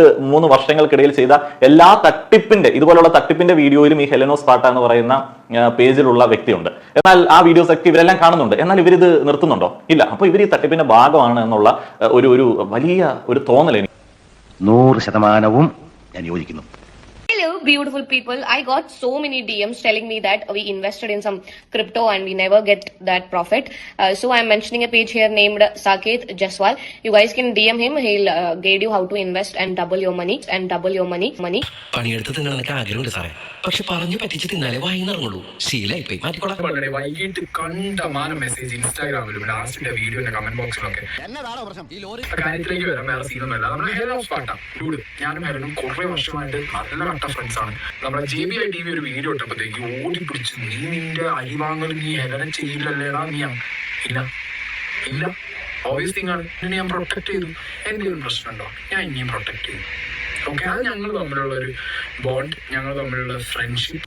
3 വർഷങ്ങൾക്കിടയിൽ ചെയ്ത എല്ലാ ഇതുപോലുള്ള തട്ടിപ്പിന്റെ വീഡിയോയിലും ഈ ഹെലനോ സ്പാർട്ട എന്ന് പറയുന്ന പേജിലുള്ള വ്യക്തിയുണ്ട്. എന്നാൽ ആ വീഡിയോസ് ഒക്കെ ഇവരെല്ലാം കാണുന്നുണ്ട്. എന്നാൽ ഇവരിത് നിർത്തുന്നുണ്ടോ? ഇല്ല. അപ്പൊ ഇവർ ഈ തട്ടിപ്പിന്റെ ഭാഗമാണ് എന്നുള്ള ഒരു വലിയ ഒരു തോന്നൽ 100% ഞാൻ യോജിക്കുന്നു. Hello, beautiful people. I got so many DMs telling me that we invested in some crypto and we never get that profit. So I'm mentioning a page here named Saket Jaswal. You guys can DM him. He'll guide you how to invest and double your money. പണിയെടുത്ത് തിന്നണമെന്നൊക്കെ ആഗ്രഹമുണ്ട് സാറേ, പക്ഷെ പറഞ്ഞു പറ്റിച്ച് തിന്നാലേ വായിന്നിറങ്ങുള്ളൂ. ശീലായിപ്പോയി. മാറ്റിക്കോളാം. വൈകിട്ട് കണ്ടമാനം message ഇൻസ്റ്റാഗ്രാമിലും ലാസ്റ്റിന്റെ വീഡിയോന്റെ comment ബോക്സിലൊക്കെ. കാര്യത്തിലേക്ക് വരാം, വേറെ സീനൊന്നുമല്ല. നമ്മുടെ ഹെലനോ സ്പാർട്ട ഡൂഡ്, ഞാനും ഹെലനും കുറെ വർഷമായിട്ട് നല്ല കട്ട ഫ്രണ്ട്സ് ആണ്. നമ്മുടെ JBI TV ഒരു വീഡിയോ ഇട്ടപ്പോഴത്തേക്ക് ഓടിപ്പിടിച്ച്, നീ നിന്റെ അരിവാങ്ങൽ നീ ഹെലനെ ചെയ്യില്ലല്ലേടാ. ഇല്ല ഓബിയസ് തിങ് ആണ്. ഞാൻ പ്രൊട്ടക്ട് ചെയ്തു. എന്തെങ്കിലും പ്രശ്നമുണ്ടോ? ഞാൻ ഇനിയും പ്രൊട്ടക്ട് ചെയ്തു. ഓക്കെ, അത് ഞങ്ങൾ തമ്മിലുള്ള ഒരു ബോണ്ട്, ഞങ്ങൾ തമ്മിലുള്ള ഫ്രണ്ട്ഷിപ്പ്.